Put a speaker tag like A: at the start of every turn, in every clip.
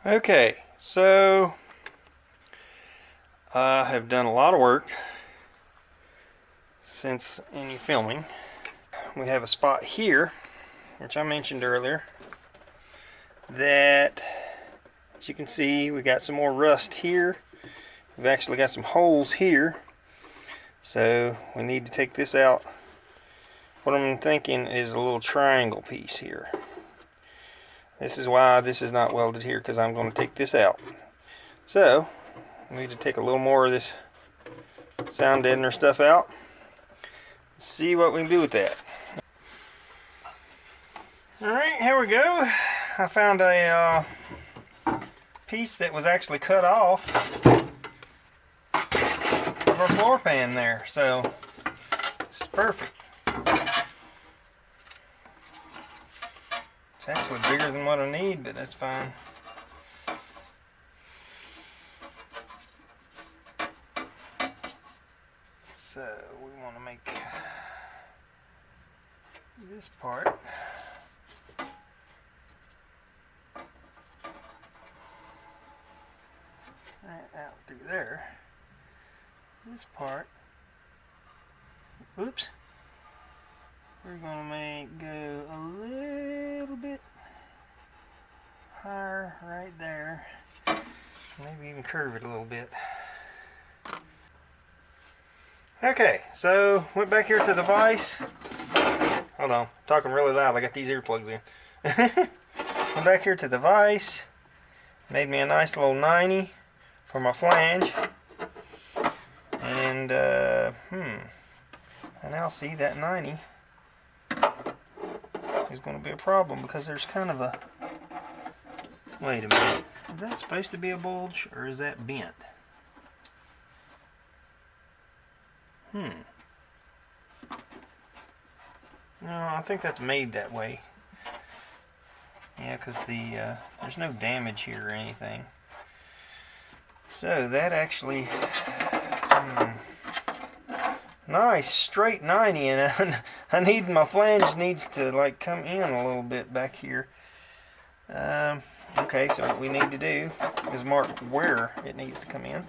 A: Okay, so I have done a lot of work since any filming. We have a spot here, which I mentioned earlier, that, as you can see, we got some more rust here. We've actually got some holes here, so we need to take this out. What I'm thinking is a little triangle piece here. This is why this is not welded here, because I'm going to take this out. So, we need to take a little more of this sound deadener stuff out. See what we can do with that. Alright, here we go. I found a piece that was actually cut off of our floor pan there, so it's perfect. It's actually bigger than what I need, but that's fine. So we want to make this part right out through there. This part, oops, we're going to make go a little bit higher right there. Maybe even curve it a little bit. Okay, so went back here to the vise. Hold on, I'm talking really loud. I got these earplugs in. Went back here to the vise. Made me a nice little 90 for my flange. And I now see that 90 is going to be a problem because there's kind of a, wait a minute, is that supposed to be a bulge or is that bent? No, I think that's made that way. Yeah, because there's no damage here or anything. So that actually, nice straight 90, and I need, my flange needs to like come in a little bit back here. Okay, so what we need to do is mark where it needs to come in.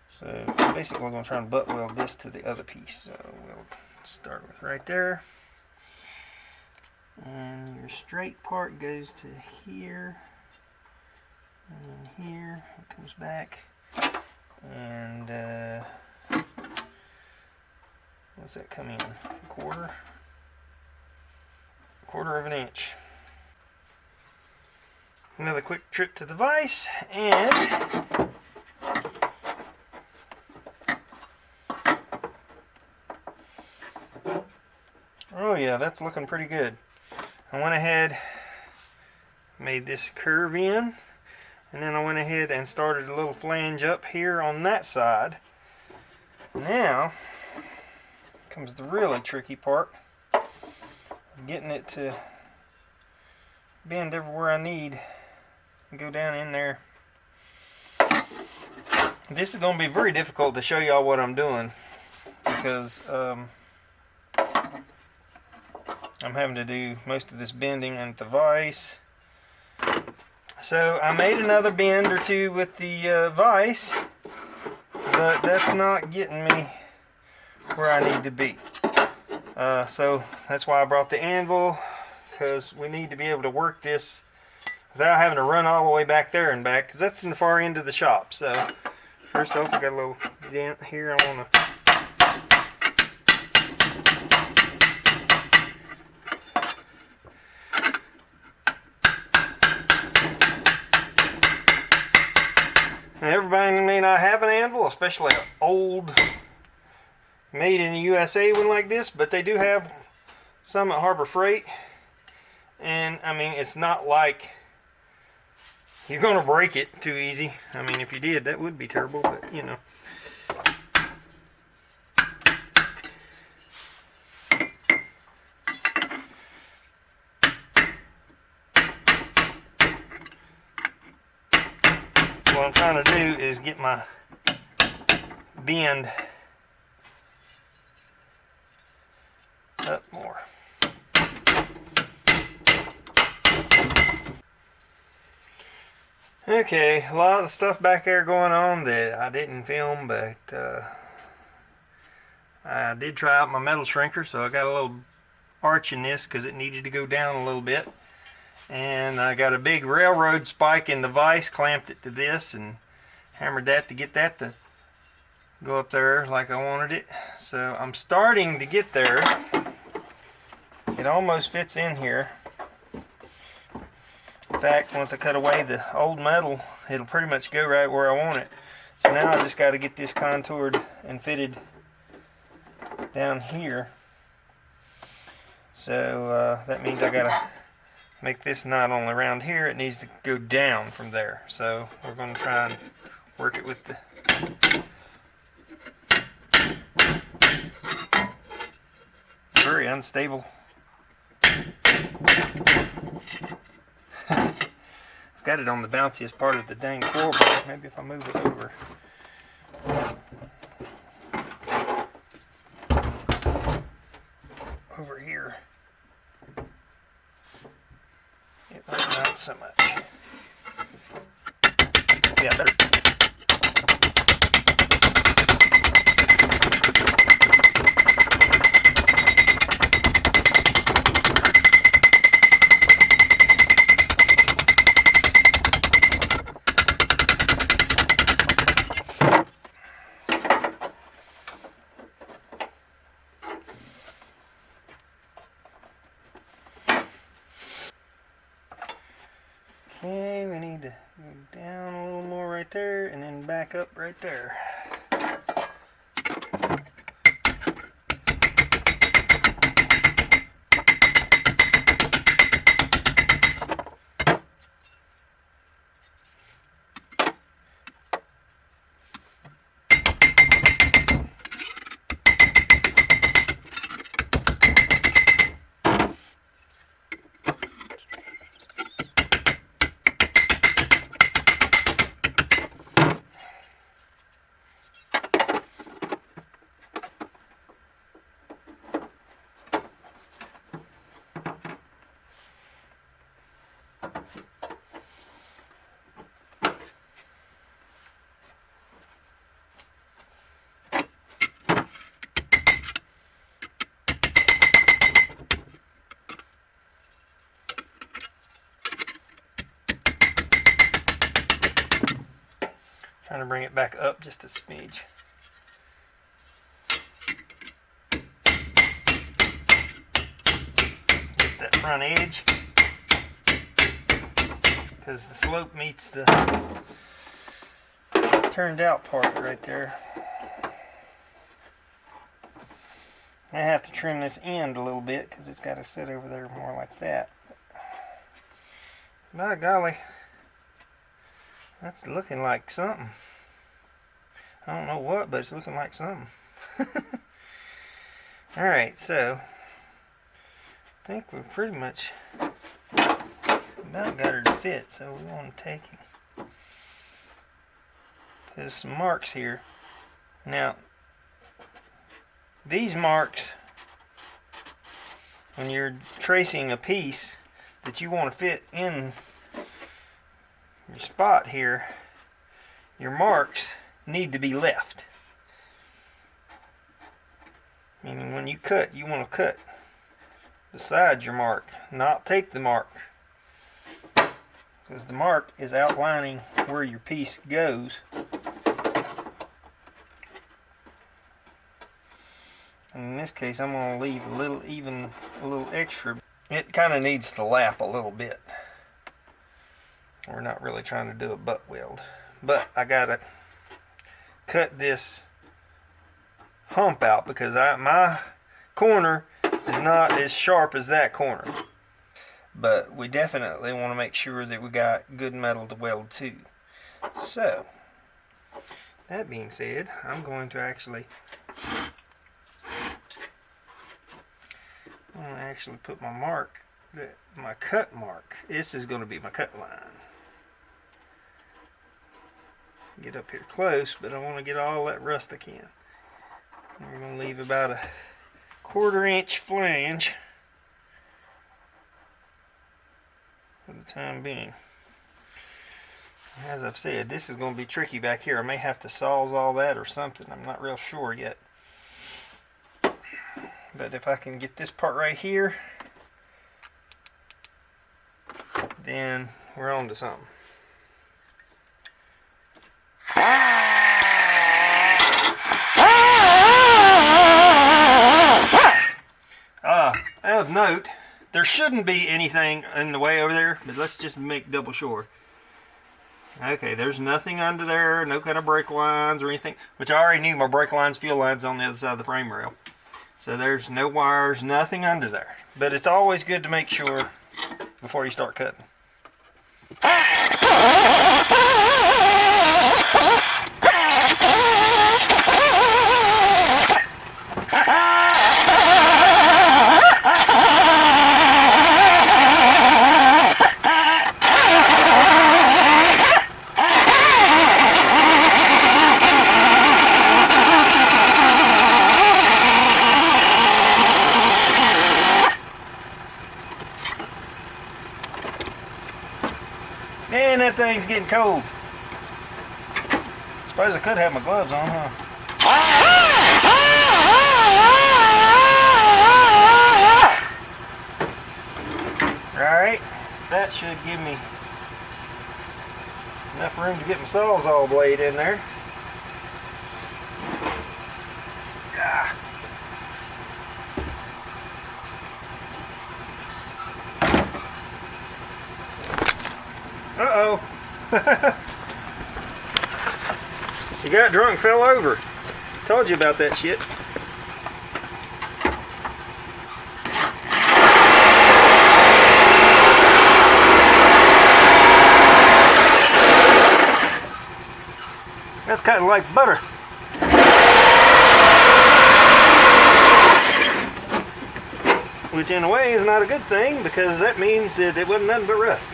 A: So basically we're going to try and butt weld this to the other piece. So we'll start with right there. And your straight part goes to here. And then here, it comes back. And what's that come in? A quarter of an inch. Another quick trip to the vise, and oh yeah, that's looking pretty good. I went ahead, made this curve in, and then I went ahead and started a little flange up here on that side. Now comes the really tricky part, getting it to bend everywhere I need and go down in there. This is going to be very difficult to show y'all what I'm doing because I'm having to do most of this bending at the vise. So I made another bend or two with the vise, but that's not getting me where I need to be. So that's why I brought the anvil, because we need to be able to work this without having to run all the way back there and back, because that's in the far end of the shop. So first off, I got a little dent here. I want to now, everybody may not have an anvil, especially an old made in the USA one like this, but they do have some at Harbor Freight. And I mean, it's not like you're going to break it too easy. I mean, if you did, that would be terrible, but you know. What I'm trying to do is get my bend up more. Okay, a lot of stuff back there going on that I didn't film, but I did try out my metal shrinker, so I got a little arch in this because it needed to go down a little bit. And I got a big railroad spike in the vise, clamped it to this, and hammered that to get that to go up there like I wanted it. So I'm starting to get there. It almost fits in here. In fact, once I cut away the old metal, it'll pretty much go right where I want it. So now I just got to get this contoured and fitted down here. So that means I got to make this not only around here, it needs to go down from there. So we're going to try and work it with the very unstable. I've got it on the bounciest part of the dang floorboard. Maybe if I move it over here, it might not so much. Yeah, better. Okay, we need to go down a little more right there and then back up right there. Trying to bring it back up just a smidge. Get that front edge, because the slope meets the turned out part right there. I have to trim this end a little bit because it's got to sit over there more like that. By golly, that's looking like something. I don't know what, but it's looking like something. Alright, so I think we're pretty much about got her to fit, so we want to take and put some marks here. Now, these marks, when you're tracing a piece that you want to fit in your spot here, your marks need to be left. Meaning when you cut, you want to cut beside your mark, not take the mark, because the mark is outlining where your piece goes. And in this case, I'm going to leave a little extra. It kind of needs to lap a little bit. We're not really trying to do a butt weld, but I gotta cut this hump out because my corner is not as sharp as that corner. But we definitely want to make sure that we got good metal to weld to. So, that being said, I'm going to actually put my mark, my cut mark. This is going to be my cut line. Get up here close, but I want to get all that rust I can. We're going to leave about a 1/4 inch flange for the time being. As I've said, this is going to be tricky back here. I may have to sawzall that or something. I'm not real sure yet. But if I can get this part right here, then we're on to something. Of note, there shouldn't be anything in the way over there, but let's just make double sure. Okay, there's nothing under there, no kind of brake lines or anything, which I already knew my brake lines, fuel lines on the other side of the frame rail. So there's no wires, nothing under there. But it's always good to make sure before you start cutting. Man, that thing's getting cold. Suppose I could have my gloves on, huh? Alright, that should give me enough room to get my sawzall blade in there. Uh-oh. You got drunk, fell over. Told you about that shit. That's cutting like butter. Which in a way is not a good thing, because that means that it wasn't nothing but rust.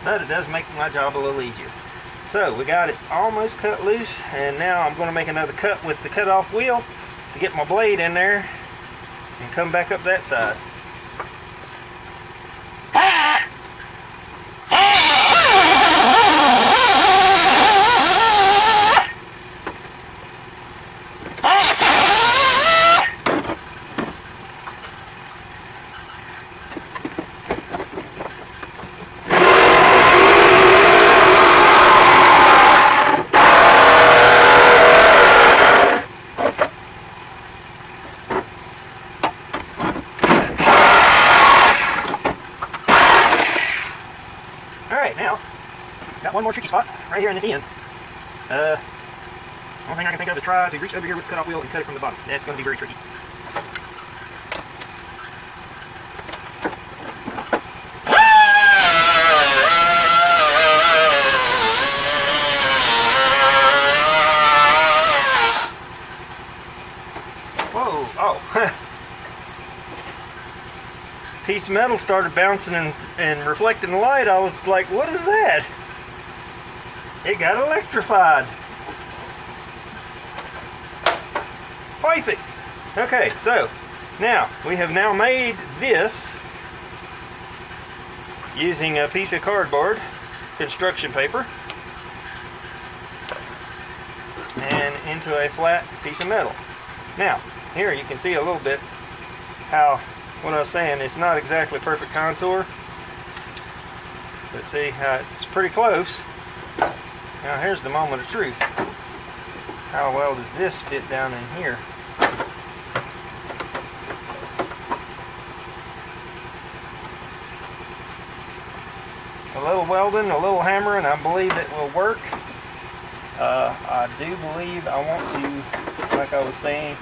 A: But it does make my job a little easier. So we got it almost cut loose, and now I'm going to make another cut with the cut-off wheel to get my blade in there and come back up that side. Now, got one more tricky spot right here in this end. Only thing I can think of is try to reach over here with the cutoff wheel and cut it from the bottom. That's going to be very tricky. Whoa, oh. Piece of metal started bouncing and reflecting the light. I was like, what is that? It got electrified. Perfect. Okay, so now we have now made this using a piece of cardboard, construction paper, and into a flat piece of metal. Now, here you can see a little bit how, what I was saying, it's not exactly perfect contour, but see how it's pretty close. Now here's the moment of truth. How well does this fit down in here? A little welding, a little hammering, I believe it will work. I do believe I want to, like I was saying,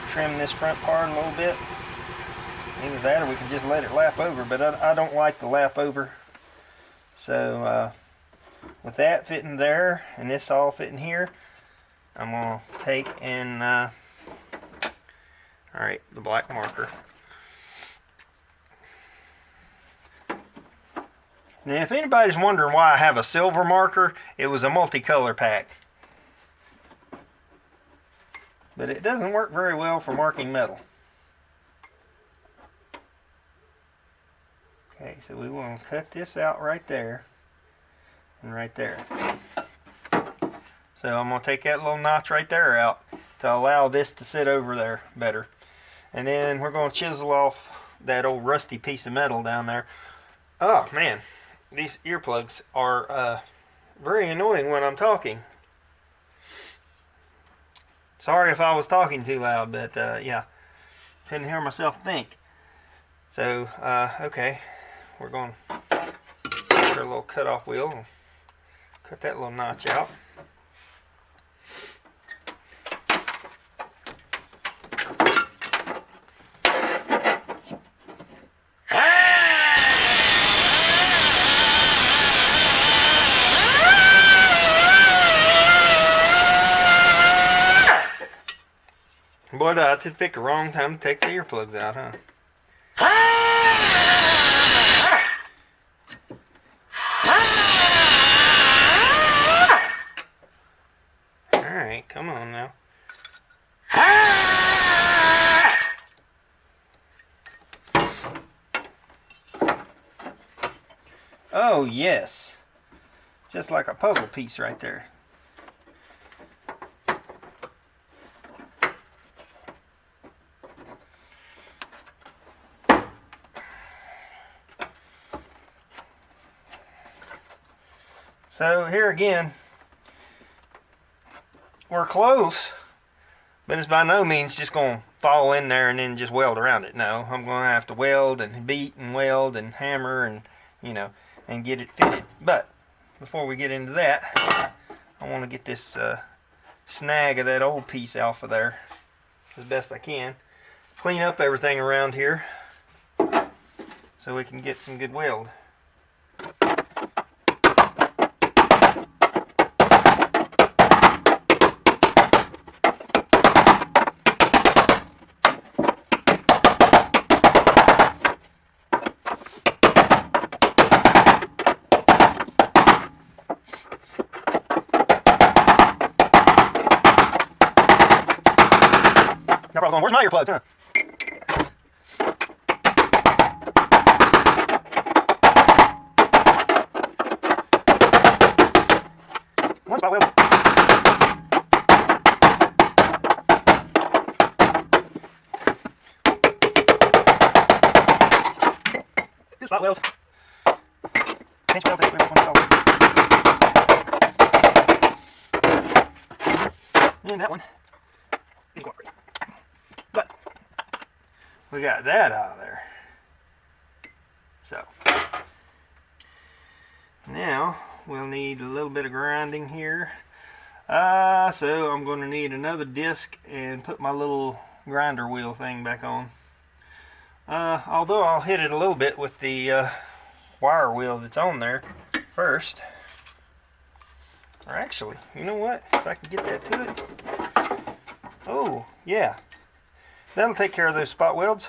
A: trim this front part a little bit. Either that or we can just let it lap over, but I don't like the lap over. So with that fitting there and this all fitting here, I'm going to take and, alright, the black marker. Now if anybody's wondering why I have a silver marker, it was a multicolor pack. But it doesn't work very well for marking metal. Okay, so we want to cut this out right there. and right there. So I'm going to take that little notch right there out to allow this to sit over there better. And then we're going to chisel off that old rusty piece of metal down there. Oh man, these earplugs are very annoying when I'm talking. Sorry if I was talking too loud, but yeah, couldn't hear myself think. So, okay, we're going to put a little cutoff wheel and cut that little notch out. Boy, I did pick the wrong time to take the earplugs out, huh? Alright, come on now. Oh, yes. Just like a puzzle piece right there. So here again, we're close, but it's by no means just going to fall in there and then just weld around it. No, I'm going to have to weld and beat and weld and hammer and, you know, and get it fitted. But before we get into that, I want to get this snag of that old piece off of there as best I can. Clean up everything around here so we can get some good weld. Where's my earplugs, huh? One spot weld. Two spot welds. Pinch weld. One spot weld. And that one is cooperating. But we got that out of there. So now we'll need a little bit of grinding here. So I'm going to need another disc and put my little grinder wheel thing back on. Although I'll hit it a little bit with the wire wheel that's on there first. Or actually, you know what? If I can get that to it. Oh, yeah. That'll take care of those spot welds.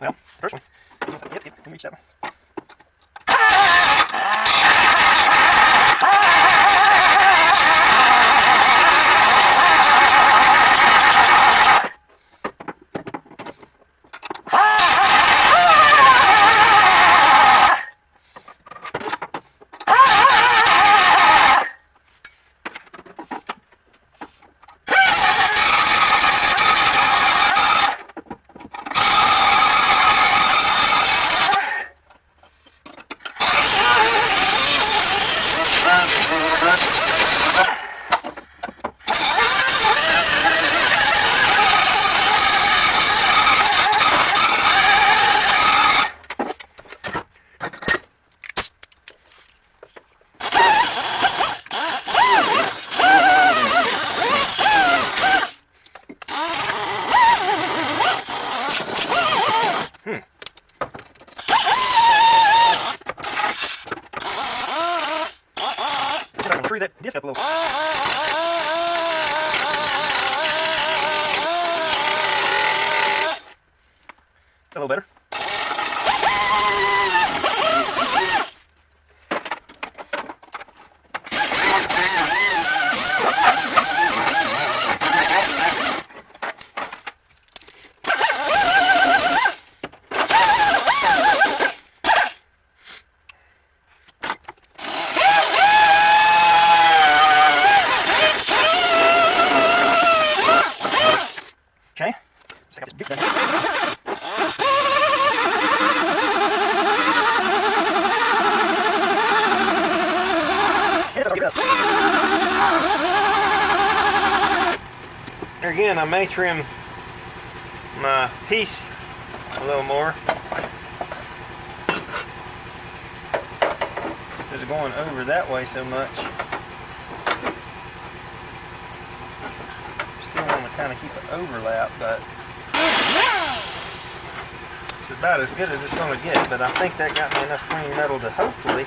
A: Well, first one. Yep, let me reach that one. Tree that disc up a little. It's a little better. again, I may trim my piece a little more instead of going over that way so much. Still want to kind of keep an overlap, but it's about as good as it's going to get. But I think that got me enough clean metal to hopefully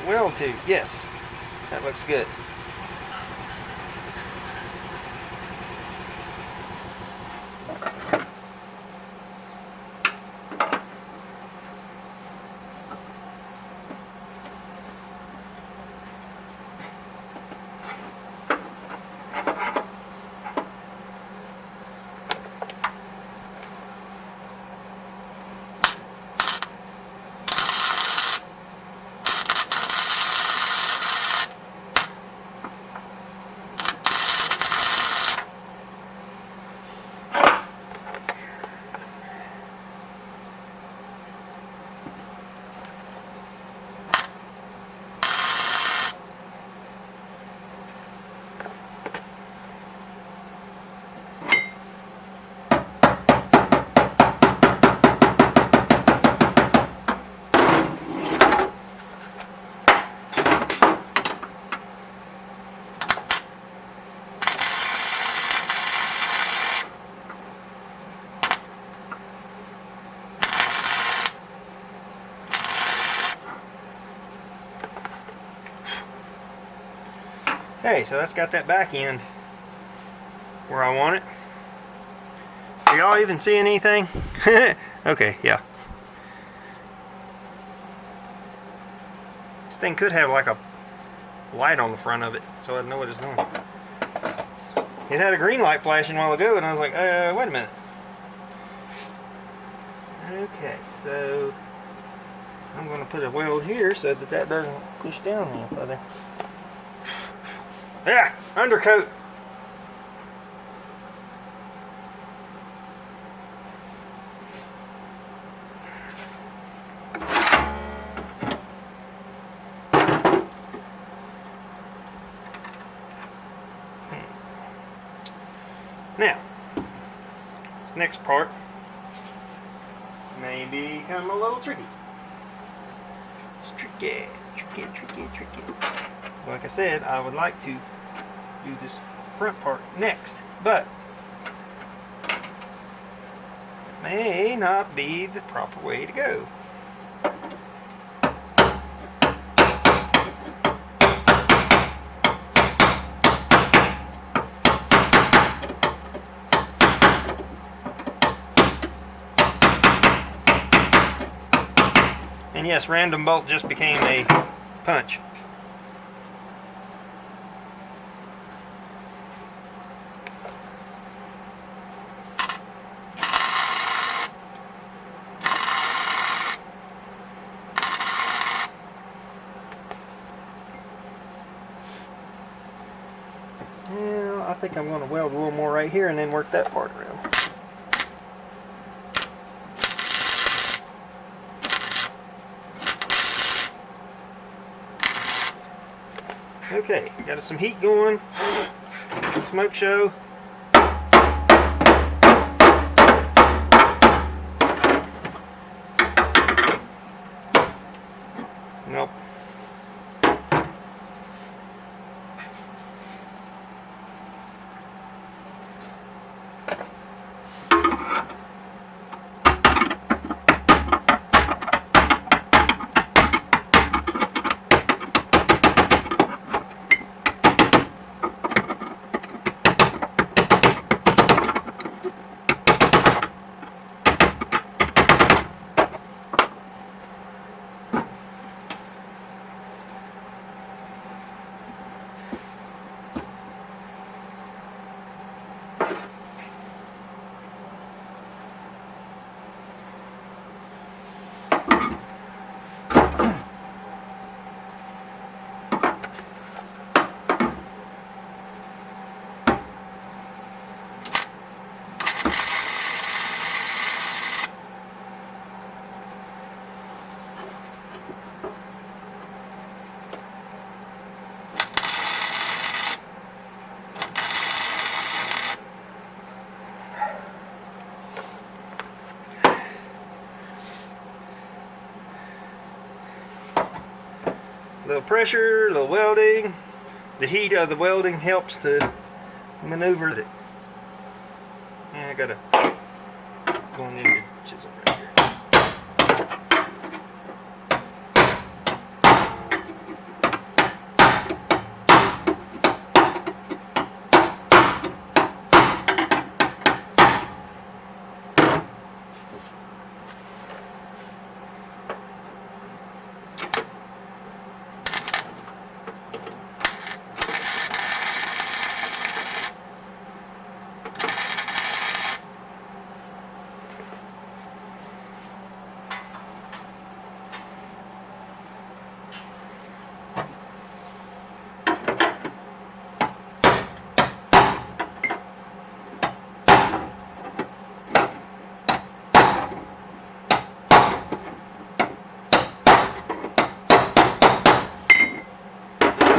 A: weld to. Yes, that looks good. Okay, so that's got that back end where I want it. Do y'all even see anything? Okay, yeah. This thing could have like a light on the front of it, so I'd know what it's doing. It had a green light flashing a while ago, and I was like, wait a minute. Okay, so I'm going to put a weld here so that that doesn't push down any further. Yeah, undercoat. Now, this next part may become a little tricky. It's tricky. Like I said, I would like to do this front part next, but it may not be the proper way to go. And yes, random bolt just became a punch. Well, I think I'm going to weld a little more right here and then work that part around. Okay, got some heat going, smoke show. Nope. little pressure, a little welding. The heat of the welding helps to maneuver it. And I got a going into chisel right here.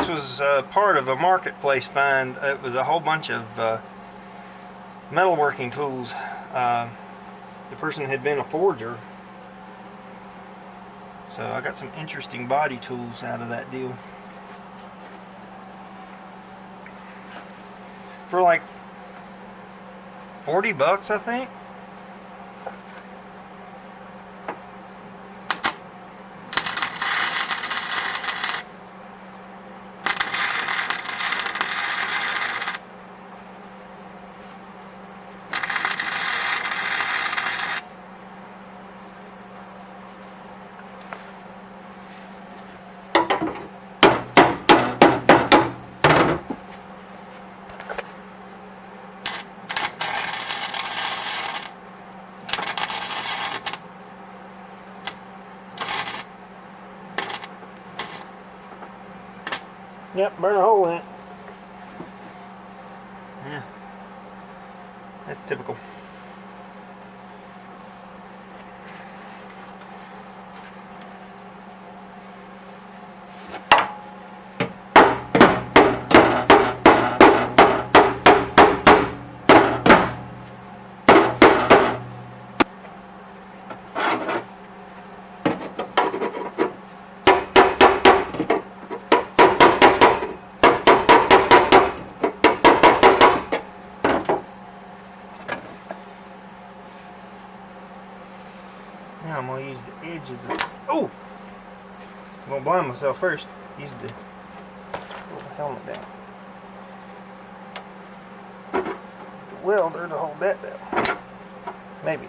A: Was part of a marketplace find. It was a whole bunch of metalworking tools. The person had been a forger, so I got some interesting body tools out of that deal for like $40, I think. Yep, burn a hole in it. Yeah, that's typical. Now I'm going to use the edge of the... Oh! I'm going to blind myself first. Use the... Pull the helmet down. The welder to hold that down. Maybe.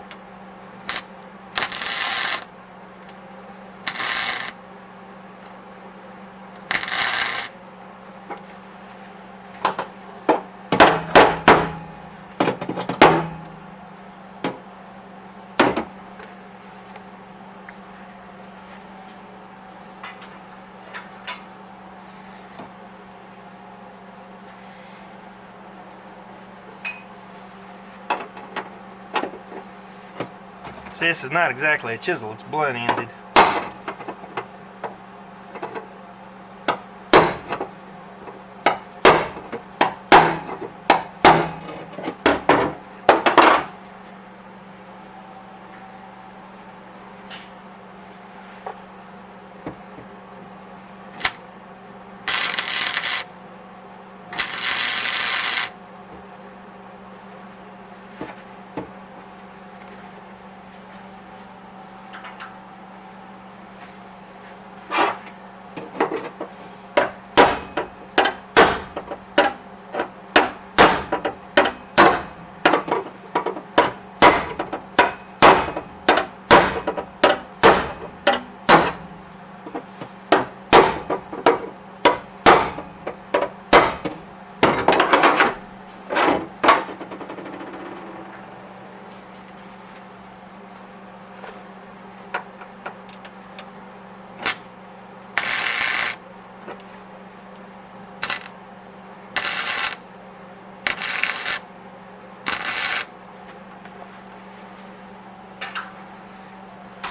A: See, this is not exactly a chisel, it's blunt-ended.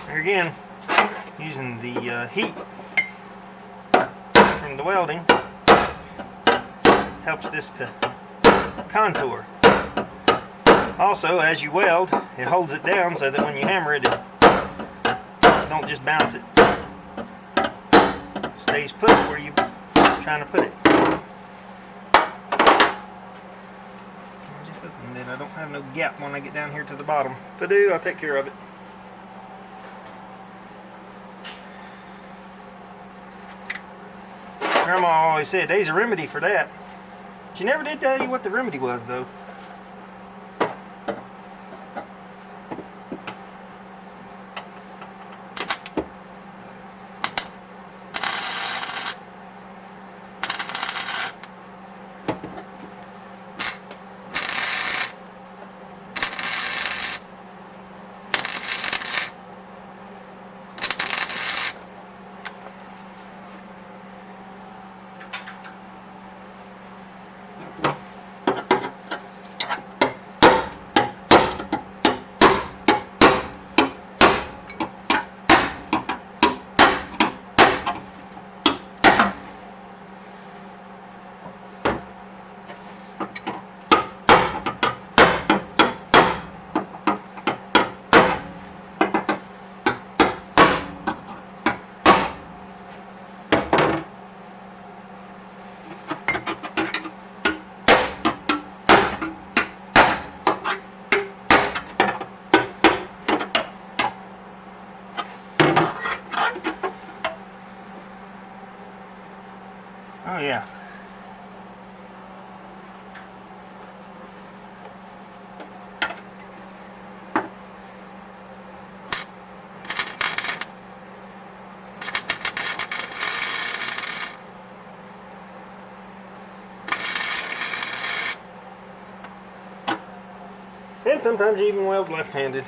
A: There again, using the heat from the welding helps this to contour. Also, as you weld, it holds it down so that when you hammer it, it don't just bounce it. stays put where you're trying to put it. I'm just hoping that I don't have no gap when I get down here to the bottom. If I do, I'll take care of it. Grandma always said there's a remedy for that. She never did tell you what the remedy was, though. Oh yeah. And sometimes you even weld left-handed.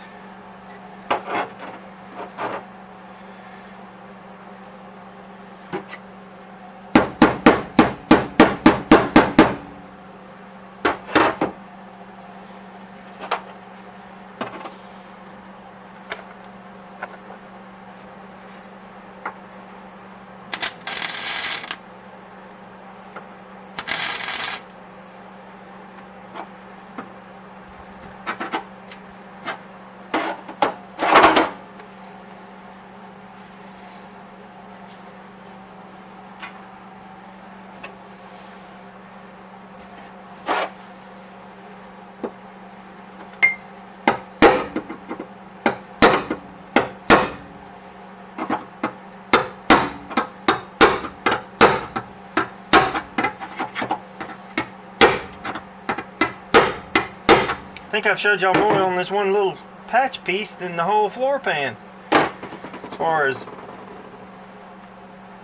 A: I think I've showed y'all more on this one little patch piece than the whole floor pan, as far as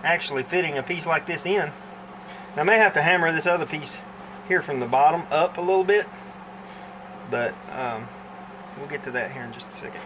A: actually fitting a piece like this in. Now, I may have to hammer this other piece here from the bottom up a little bit, but we'll get to that here in just a second.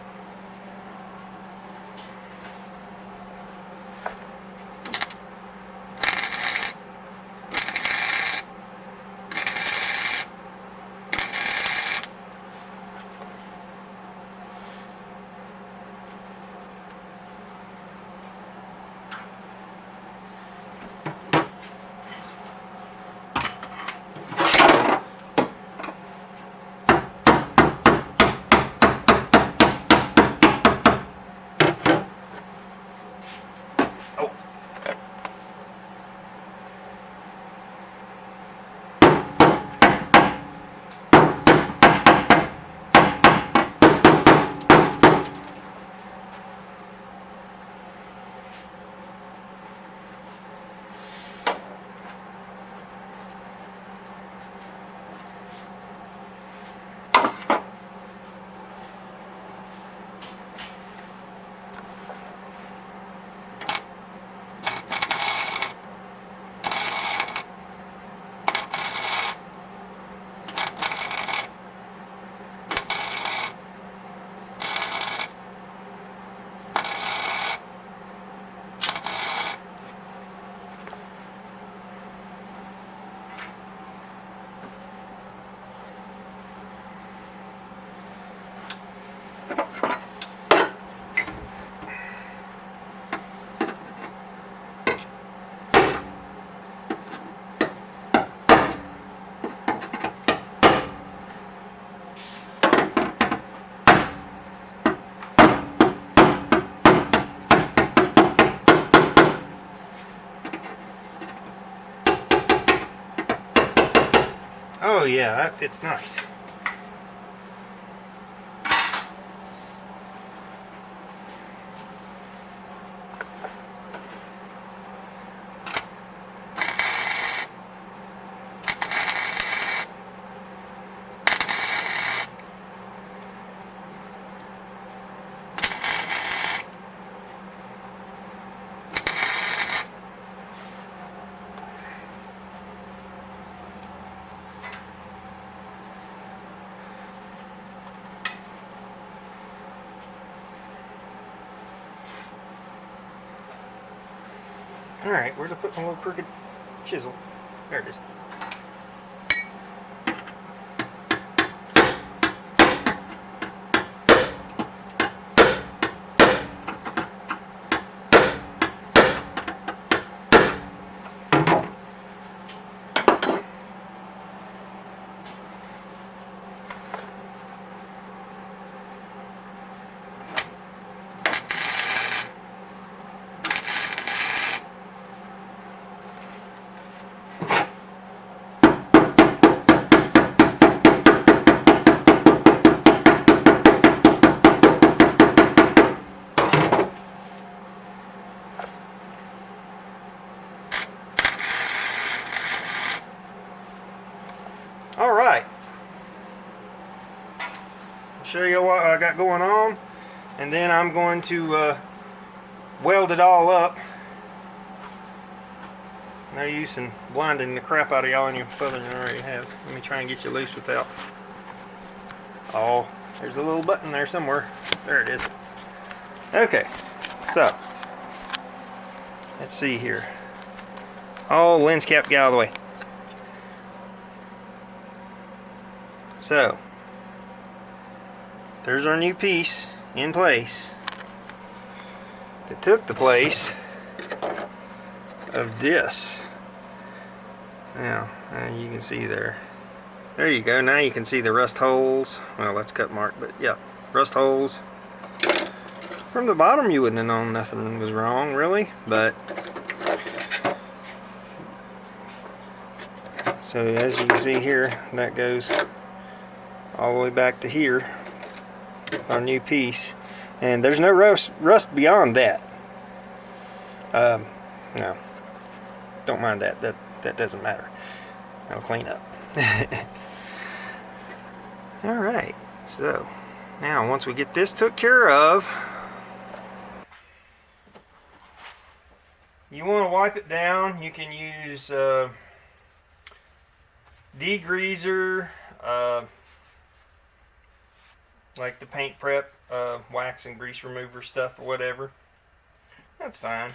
A: Oh yeah, that fits nice. Alright, where's I put my little crooked chisel? There it is. Alright, I'll show you what I got going on, and then I'm going to weld it all up. No use in blinding the crap out of y'all in your further than I already have. Let me try and get you loose without. Oh, there's a little button there somewhere. There it is. Okay, so let's see here. Oh, lens cap, get out of the way. So, there's our new piece in place. It took the place of this. Now, you can see there. There you go. Now you can see the rust holes. Well, that's cut mark, but yeah, rust holes. From the bottom, you wouldn't have known nothing was wrong, really, but so as you can see here, that goes all the way back to here, our new piece, and there's no rust beyond that. No, don't mind that. That doesn't matter. I'll clean up. All right. So now, once we get this took care of, you want to wipe it down. You can use degreaser. Like the paint prep, wax and grease remover stuff or whatever. That's fine.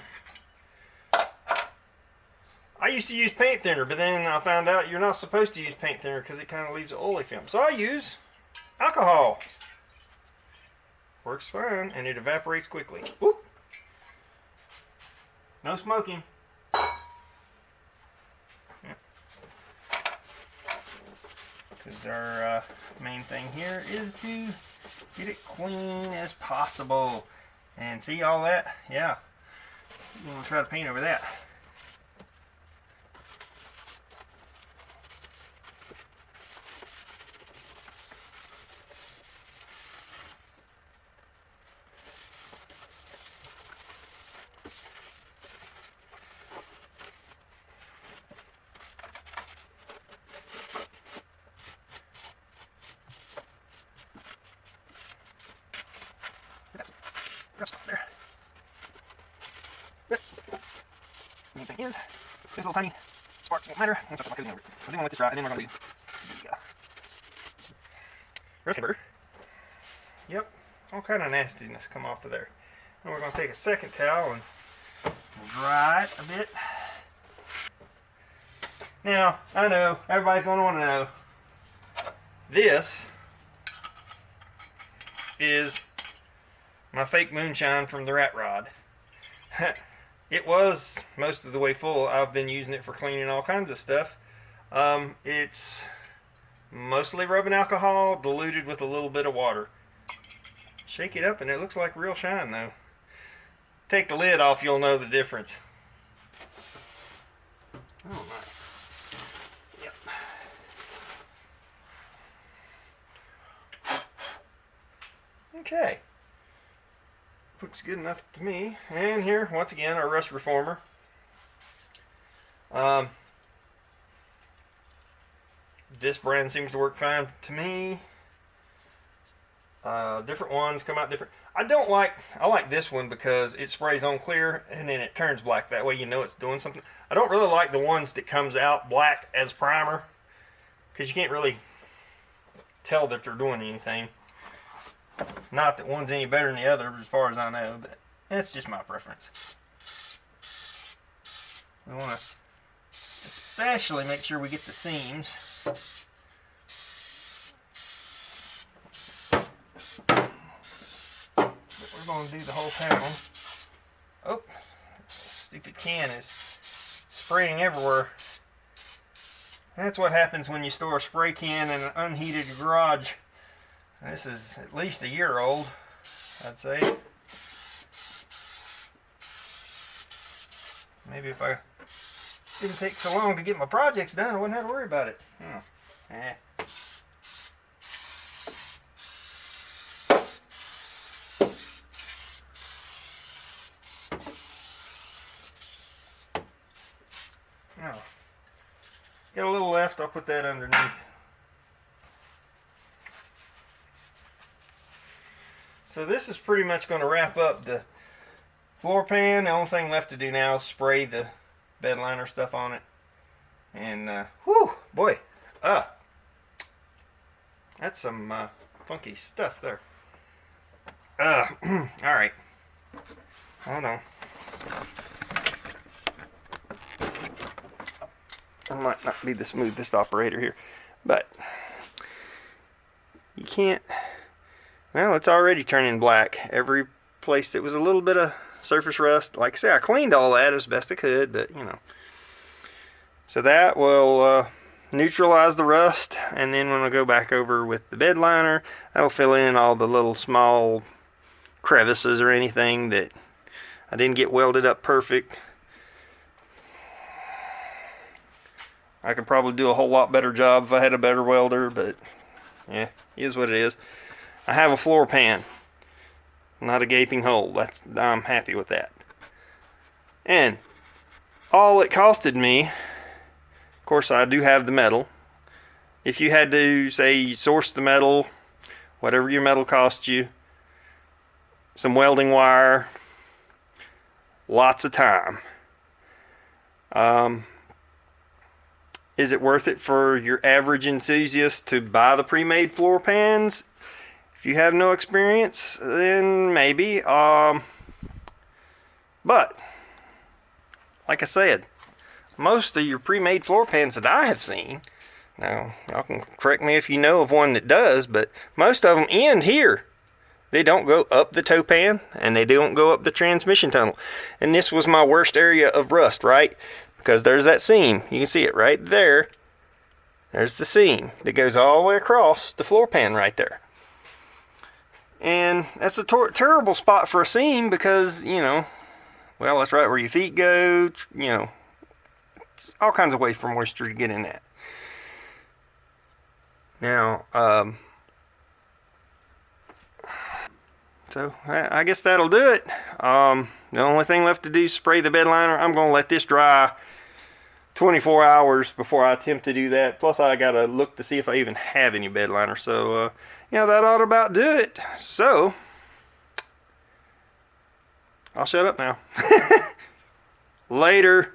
A: I used to use paint thinner, but then I found out you're not supposed to use paint thinner because it kind of leaves an oily film. So I use alcohol. Works fine, and it evaporates quickly. Whoop. No smoking. Because our main thing here is to get it clean as possible. And see all that? Yeah. You want to try to paint over that. There. But the main thing is, these little tiny sparks won't matter once I put my coating over it. So then we'll let this dry, and then we're going to do the rust converter. Yep, all kind of nastiness come off of there. And we're going to take a second towel and dry it a bit. Now, I know everybody's going to want to know, this is my fake moonshine from the rat rod. It was most of the way full. I've been using it for cleaning all kinds of stuff. It's mostly rubbing alcohol diluted with a little bit of water. Shake it up and it looks like real shine though. Take the lid off, you'll know the difference. Oh, nice. Yep. Okay. Looks good enough to me. And here, once again, our rust reformer. This brand seems to work fine to me. Different ones come out different. I like this one because it sprays on clear and then it turns black. That way you know it's doing something. I don't really like the ones that comes out black as primer because you can't really tell that they're doing anything. Not that one's any better than the other as far as I know, but that's just my preference. We want to especially make sure we get the seams. But we're going to do the whole town. Oh, this stupid can is spraying everywhere. That's what happens when you store a spray can in an unheated garage. This is at least a year old, I'd say. Maybe if I didn't take so long to get my projects done, I wouldn't have to worry about it. Now, got a little left, I'll put that underneath. So this is pretty much going to wrap up the floor pan. The only thing left to do now is spray the bed liner stuff on it. And, whew, boy, that's some funky stuff there. Alright. Hold on. I might not be the smoothest operator here, but you can't. Well, it's already turning black. Every place that was a little bit of surface rust, like I say, I cleaned all that as best I could, but you know. So that will neutralize the rust, and then when I go back over with the bed liner, that'll fill in all the little small crevices or anything that I didn't get welded up perfect. I could probably do a whole lot better job if I had a better welder, but yeah, it is what it is. I have a floor pan, not a gaping hole. I'm happy with that. And all it costed me, of course I do have the metal. If you had to, say, source the metal, whatever your metal cost you, some welding wire, lots of time. Is it worth it for your average enthusiast to buy the pre-made floor pans? If you have no experience, then maybe. But, like I said, most of your pre-made floor pans that I have seen, now, y'all can correct me if you know of one that does, but most of them end here. They don't go up the toe pan, and they don't go up the transmission tunnel. And this was my worst area of rust, right? Because there's that seam. You can see it right there. There's the seam that goes all the way across the floor pan right there. And that's a terrible spot for a seam because, you know, well, that's right where your feet go. You know, it's all kinds of ways for moisture to get in that. Now, so I guess that'll do it. The only thing left to do is spray the bed liner. I'm going to let this dry 24 hours before I attempt to do that. Plus I got to look to see if I even have any bed liner. So, yeah, that ought to about do it. So, I'll shut up now. Later.